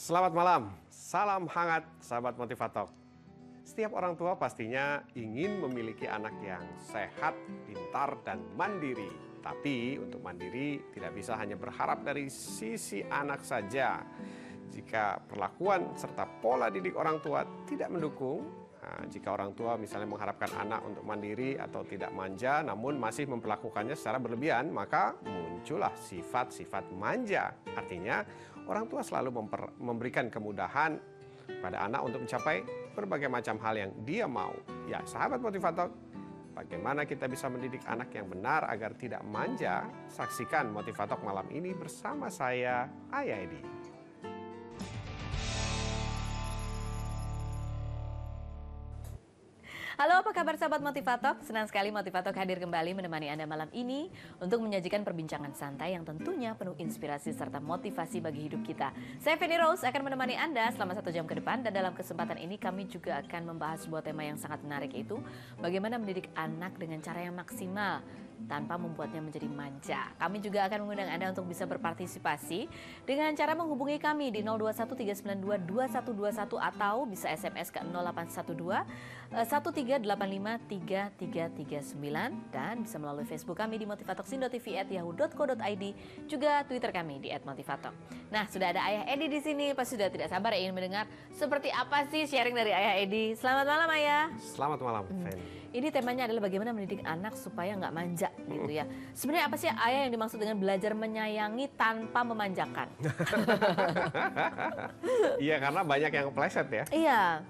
Selamat malam, salam hangat sahabat Motivator. Setiap orang tua pastinya ingin memiliki anak yang sehat, pintar, dan mandiri. Tapi untuk mandiri tidak bisa hanya berharap dari sisi anak saja. Jika perlakuan serta pola didik orang tua tidak mendukung, jika orang tua misalnya mengharapkan anak untuk mandiri atau tidak manja namun masih memperlakukannya secara berlebihan, maka muncullah sifat-sifat manja. Artinya orang tua selalu memberikan kemudahan pada anak untuk mencapai berbagai macam hal yang dia mau. Ya, sahabat motivator, bagaimana kita bisa mendidik anak yang benar agar tidak manja? Saksikan Motivator malam ini bersama saya, Ayah Edi. Halo, apa kabar sahabat Motivator? Senang sekali Motivator hadir kembali menemani Anda malam ini untuk menyajikan perbincangan santai yang tentunya penuh inspirasi serta motivasi bagi hidup kita. Saya Feni Rose akan menemani Anda selama 1 jam ke depan, dan dalam kesempatan ini kami juga akan membahas sebuah tema yang sangat menarik, yaitu bagaimana mendidik anak dengan cara yang maksimal tanpa membuatnya menjadi manja. Kami juga akan mengundang Anda untuk bisa berpartisipasi dengan cara menghubungi kami di 021-392-2121 atau bisa SMS ke 0812 1385-3339 dan bisa melalui Facebook kami di motivatoxin.tv @yahoo.co.id, juga Twitter kami di @motivator. Nah, sudah ada Ayah Edi di sini, pasti sudah tidak sabar ingin mendengar seperti apa sih sharing dari Ayah Edi. Selamat malam Ayah. Selamat malam, Fen. Ini temanya adalah bagaimana mendidik anak supaya nggak manja gitu ya. Sebenarnya apa sih Ayah yang dimaksud dengan belajar menyayangi tanpa memanjakan? Iya, karena banyak yang kepleset ya. Iya.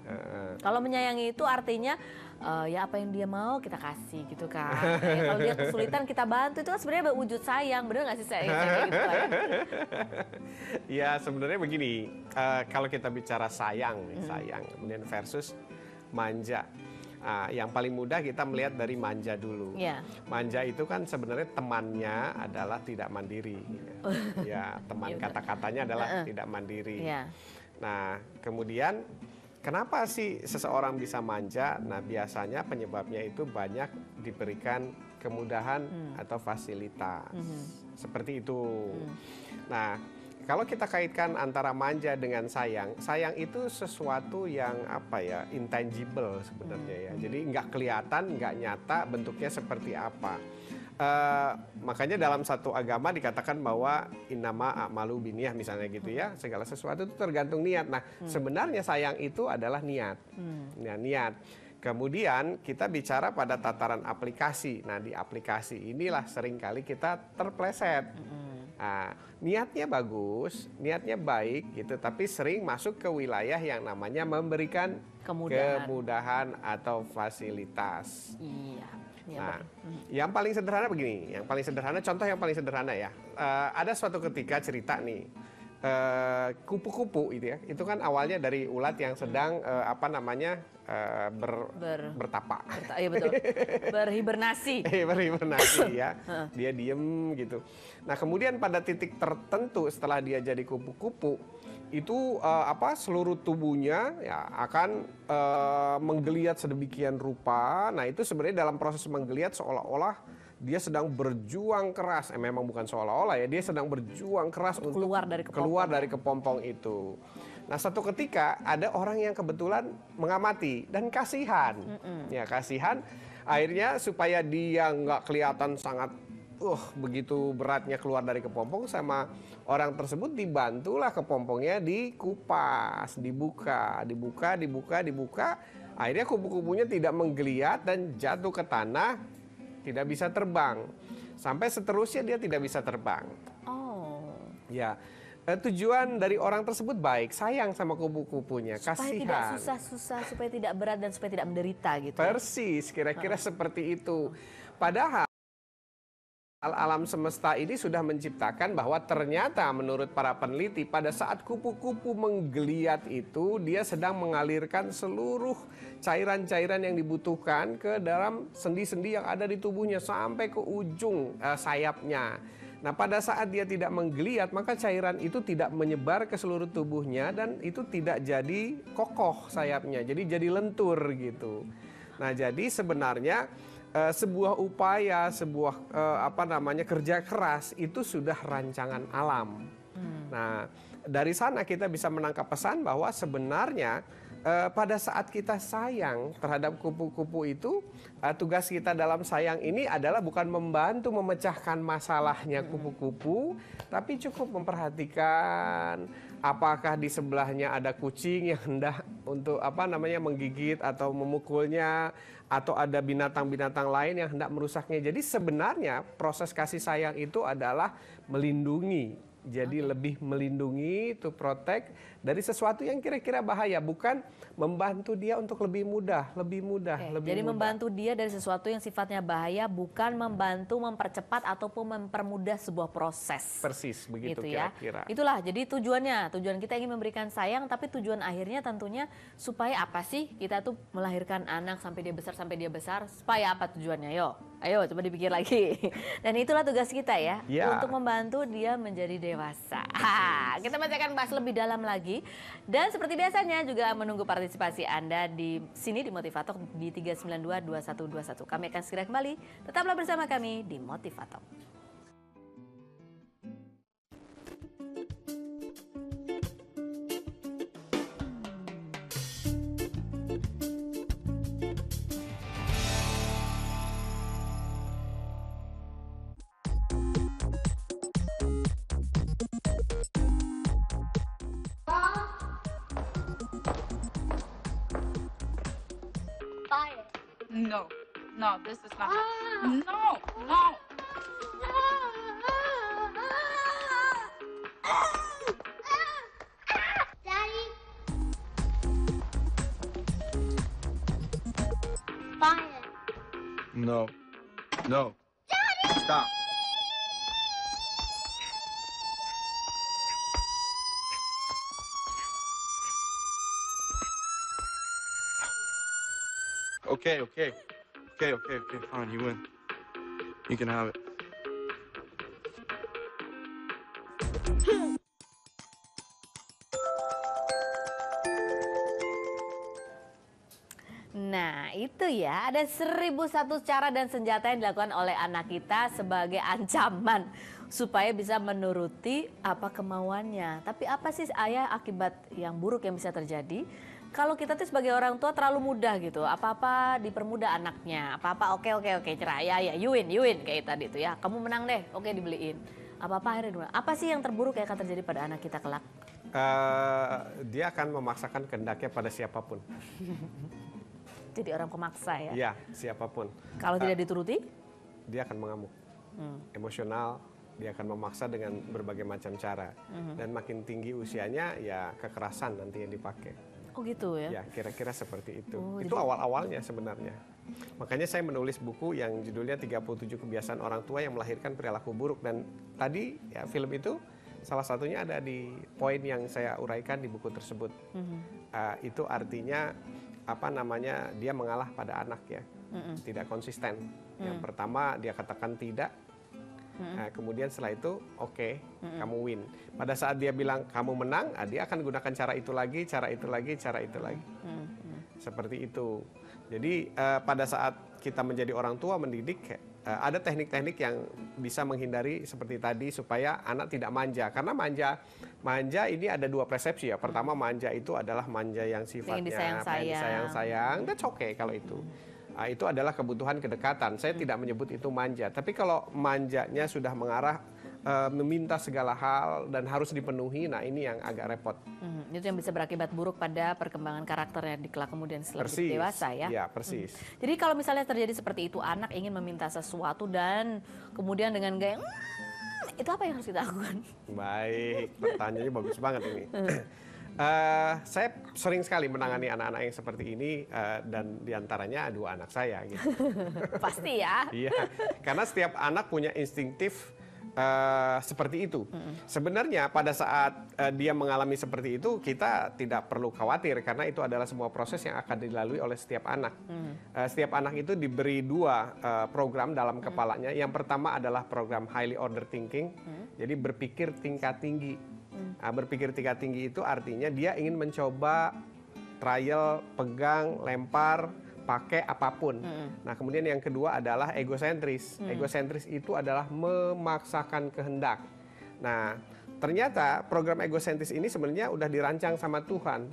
Kalau menyayangi itu artinya ya apa yang dia mau kita kasih gitu kan. Ya, kalau dia kesulitan kita bantu, itu kan sebenarnya wujud sayang, bener nggak sih saya? Gitu, ya sebenarnya begini, kalau kita bicara sayang, sayang kemudian versus manja. Yang paling mudah kita melihat dari manja dulu. Yeah. Manja itu kan sebenarnya temannya adalah tidak mandiri. Ya, teman kata-katanya adalah tidak mandiri. Yeah. Nah, kemudian kenapa sih seseorang bisa manja? Nah, biasanya penyebabnya itu banyak diberikan kemudahan atau fasilitas. Seperti itu. Nah, kalau kita kaitkan antara manja dengan sayang, sayang itu sesuatu yang intangible sebenarnya ya. Jadi nggak kelihatan, nggak nyata bentuknya seperti apa. Makanya dalam satu agama dikatakan bahwa innama a'malu binniyah misalnya gitu ya. Segala sesuatu itu tergantung niat. Nah, sebenarnya sayang itu adalah niat. Ya, niat. Kemudian kita bicara pada tataran aplikasi. Nah, di aplikasi inilah seringkali kita terpleset. Nah, niatnya bagus, niatnya baik gitu, tapi sering masuk ke wilayah yang namanya memberikan kemudahan atau fasilitas. Iya. Nah, yang paling sederhana begini, contoh yang paling sederhana ya. Ada suatu ketika cerita nih, kupu-kupu itu kan awalnya dari ulat yang sedang bertapa. Iya betul. Berhibernasi. Berhibernasi ya. Dia diem gitu. Nah, kemudian pada titik tertentu setelah dia jadi kupu-kupu, itu seluruh tubuhnya ya akan menggeliat sedemikian rupa. Nah, itu sebenarnya dalam proses menggeliat seolah-olah dia sedang berjuang keras. Memang bukan seolah-olah ya, dia sedang berjuang keras untuk keluar dari kepompong itu. Nah, satu ketika ada orang yang kebetulan mengamati dan kasihan. Ya, kasihan. Akhirnya supaya dia nggak kelihatan sangat begitu beratnya keluar dari kepompong, sama orang tersebut dibantulah kepompongnya dikupas, dibuka. Akhirnya kupu-kupunya tidak menggeliat dan jatuh ke tanah, tidak bisa terbang. Sampai seterusnya dia tidak bisa terbang. Oh. Ya. Tujuan dari orang tersebut baik, sayang sama kupu-kupunya, kasihan. Supaya tidak susah-susah, supaya tidak berat dan supaya tidak menderita gitu. Persis, kira-kira seperti itu. Padahal alam semesta ini sudah menciptakan bahwa ternyata menurut para peneliti pada saat kupu-kupu menggeliat itu dia sedang mengalirkan seluruh cairan-cairan yang dibutuhkan ke dalam sendi-sendi yang ada di tubuhnya sampai ke ujung sayapnya. Nah, pada saat dia tidak menggeliat, maka cairan itu tidak menyebar ke seluruh tubuhnya dan itu tidak jadi kokoh sayapnya, jadi lentur gitu. Nah, jadi sebenarnya sebuah upaya, sebuah kerja keras itu sudah rancangan alam. Nah, dari sana kita bisa menangkap pesan bahwa sebenarnya pada saat kita sayang terhadap kupu-kupu itu, tugas kita dalam sayang ini adalah bukan membantu memecahkan masalahnya kupu-kupu, tapi cukup memperhatikan apakah di sebelahnya ada kucing yang hendak untuk menggigit atau memukulnya, atau ada binatang-binatang lain yang hendak merusaknya. Jadi sebenarnya proses kasih sayang itu adalah melindungi. Jadi lebih melindungi, to protect dari sesuatu yang kira-kira bahaya, bukan membantu dia untuk lebih mudah. Jadi membantu dia dari sesuatu yang sifatnya bahaya, bukan membantu mempercepat ataupun mempermudah sebuah proses. Persis, begitu gitu kira-kira. Itulah, jadi tujuan kita ingin memberikan sayang, tapi tujuan akhirnya tentunya supaya apa sih kita tuh melahirkan anak sampai dia besar, supaya apa tujuannya? Ayo coba dipikir lagi. Dan itulah tugas kita ya, untuk membantu dia menjadi dewasa. Kita masih akan bahas lebih dalam lagi. Dan seperti biasanya juga menunggu partisipasi Anda di sini di Motivatalk di 3922121. Kami akan segera kembali. Tetaplah bersama kami di Motivatalk. No, this is not. No. Daddy. Fire. No. Daddy! Stop. Okay, fine, you win. You can have it. Nah itu ya, ada 1001 cara dan senjata yang dilakukan oleh anak kita sebagai ancaman supaya bisa menuruti apa kemauannya. Tapi apa sih ayah akibat yang buruk yang bisa terjadi kalau kita tuh sebagai orang tua terlalu mudah gitu, apa-apa dipermudah anaknya, apa-apa oke cerai ya you win kayak tadi tuh ya, kamu menang deh, oke dibeliin, apa-apa akhirnya dulu. Apa sih yang terburuk yang akan terjadi pada anak kita kelak? Dia akan memaksakan kehendaknya pada siapapun. Jadi orang pemaksa ya? Iya, siapapun. Kalau tidak dituruti? Dia akan mengamuk, emosional. Dia akan memaksa dengan berbagai macam cara. Dan makin tinggi usianya, ya kekerasan nanti yang dipakai. Oh gitu ya? Ya, kira-kira seperti itu. Itu awal-awalnya sebenarnya. Makanya saya menulis buku yang judulnya 37 Kebiasaan Orang Tua yang Melahirkan Perilaku Buruk. Dan tadi ya film itu salah satunya ada di poin yang saya uraikan di buku tersebut. Itu artinya dia mengalah pada anak ya. Tidak konsisten. Yang pertama dia katakan tidak. Kemudian setelah itu kamu win. Pada saat dia bilang kamu menang, dia akan gunakan cara itu lagi. Seperti itu. Jadi pada saat kita menjadi orang tua mendidik, ada teknik-teknik yang bisa menghindari seperti tadi supaya anak tidak manja. Karena manja ini ada dua persepsi ya. Pertama, manja itu adalah manja yang sifatnya disayang-sayang. That's okay kalau itu. Itu adalah kebutuhan kedekatan. Saya tidak menyebut itu manja. Tapi kalau manjanya sudah mengarah meminta segala hal dan harus dipenuhi, nah ini yang agak repot. Itu yang bisa berakibat buruk pada perkembangan karakternya di kelak kemudian setelah dewasa ya? Iya, persis. Jadi kalau misalnya terjadi seperti itu, anak ingin meminta sesuatu dan kemudian dengan gaya, itu apa yang harus kita lakukan? Baik, pertanyaannya bagus banget ini. Saya sering sekali menangani anak-anak yang seperti ini dan diantaranya dua anak saya. Gitu. Pasti ya. Iya, karena setiap anak punya instingtif seperti itu. Sebenarnya pada saat dia mengalami seperti itu, kita tidak perlu khawatir karena itu adalah semua proses yang akan dilalui oleh setiap anak. Setiap anak itu diberi dua program dalam kepalanya. Yang pertama adalah program highly order thinking, jadi berpikir tingkat tinggi. Berpikir tingkat tinggi itu artinya dia ingin mencoba trial, pegang, lempar, pakai apapun. Nah, kemudian yang kedua adalah egosentris. Egosentris itu adalah memaksakan kehendak. Nah, ternyata program egosentris ini sebenarnya udah dirancang sama Tuhan.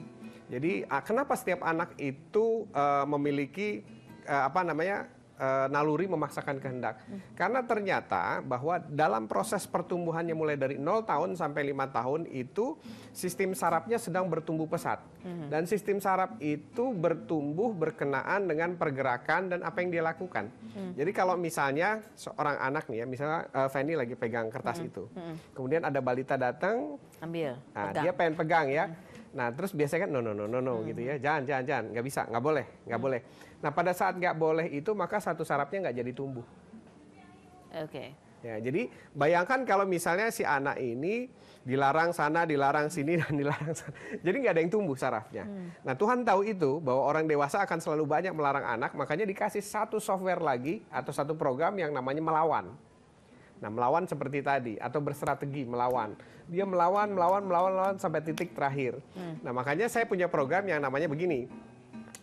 Jadi kenapa setiap anak itu memiliki naluri memaksakan kehendak? Karena ternyata bahwa dalam proses pertumbuhannya mulai dari 0 tahun sampai 5 tahun itu sistem sarafnya sedang bertumbuh pesat. Dan sistem saraf itu bertumbuh berkenaan dengan pergerakan dan apa yang dia lakukan. Jadi kalau misalnya seorang anak nih ya, misalnya Fanny lagi pegang kertas itu. Kemudian ada balita datang, ambil, nah, dia pengen pegang ya. Nah, terus biasanya kan no gitu ya. Jangan, nggak bisa, nggak boleh. Nah, pada saat nggak boleh itu maka satu sarafnya nggak jadi tumbuh. Oke. Ya, jadi bayangkan kalau misalnya si anak ini dilarang sana, dilarang sini, dan dilarang sana. Jadi nggak ada yang tumbuh sarafnya. Nah, Tuhan tahu itu bahwa orang dewasa akan selalu banyak melarang anak, makanya dikasih satu software lagi atau satu program yang namanya melawan. Nah, melawan seperti tadi atau bersrategi melawan. Dia melawan sampai titik terakhir. Nah, makanya saya punya program yang namanya begini.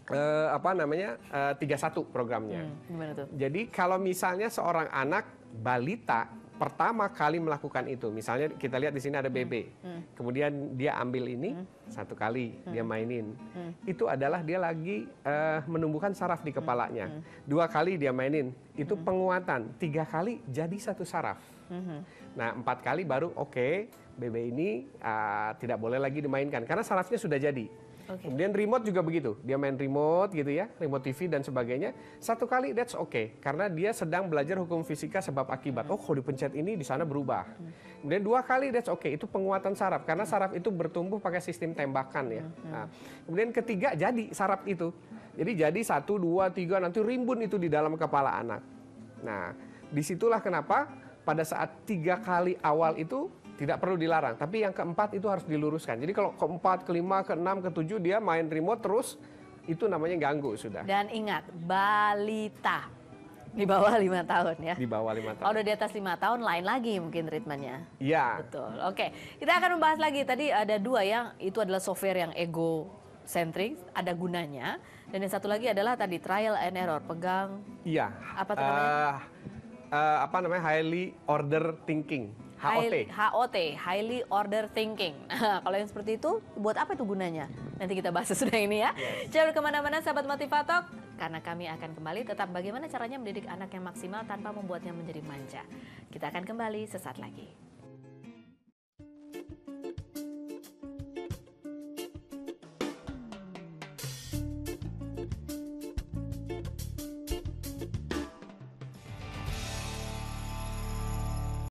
31 programnya. Gimana tuh? Jadi kalau misalnya seorang anak balita pertama kali melakukan itu, misalnya kita lihat di sini ada BB, kemudian dia ambil ini satu kali, dia mainin, itu adalah dia lagi menumbuhkan saraf di kepalanya. 2 kali dia mainin, itu penguatan. 3 kali jadi satu saraf. Nah, 4 kali baru oke, BB ini tidak boleh lagi dimainkan karena sarafnya sudah jadi. Kemudian remote juga begitu, dia main remote gitu ya, remote TV dan sebagainya. 1 kali that's okay, karena dia sedang belajar hukum fisika sebab akibat. Oh, kalau dipencet ini di sana berubah. Kemudian 2 kali that's okay, itu penguatan saraf, karena saraf itu bertumbuh pakai sistem tembakan ya. Nah, kemudian ketiga jadi saraf itu, jadi 1, 2, 3 nanti rimbun itu di dalam kepala anak. Nah, disitulah kenapa pada saat 3 kali awal itu tidak perlu dilarang, tapi yang keempat itu harus diluruskan. Jadi kalau keempat, kelima, keenam, ketujuh dia main remote terus, itu namanya ganggu sudah. Dan ingat, balita di bawah 5 tahun ya. Di bawah 5 tahun. Kalau udah di atas 5 tahun lain lagi mungkin ritmenya. Iya. Betul. Oke, kita akan membahas lagi. Tadi ada 2 yang itu adalah software yang ego-centric, ada gunanya. Dan yang satu lagi adalah tadi trial and error, pegang. Iya. Apa tuh namanya? Highly order thinking. HOT, Highly Order Thinking. Nah, kalau yang seperti itu, buat apa itu gunanya? Nanti kita bahas sesudah ini ya. Jangan kemana-mana sahabat Motivator, karena kami akan kembali tetap bagaimana caranya mendidik anak yang maksimal tanpa membuatnya menjadi manja. Kita akan kembali sesaat lagi.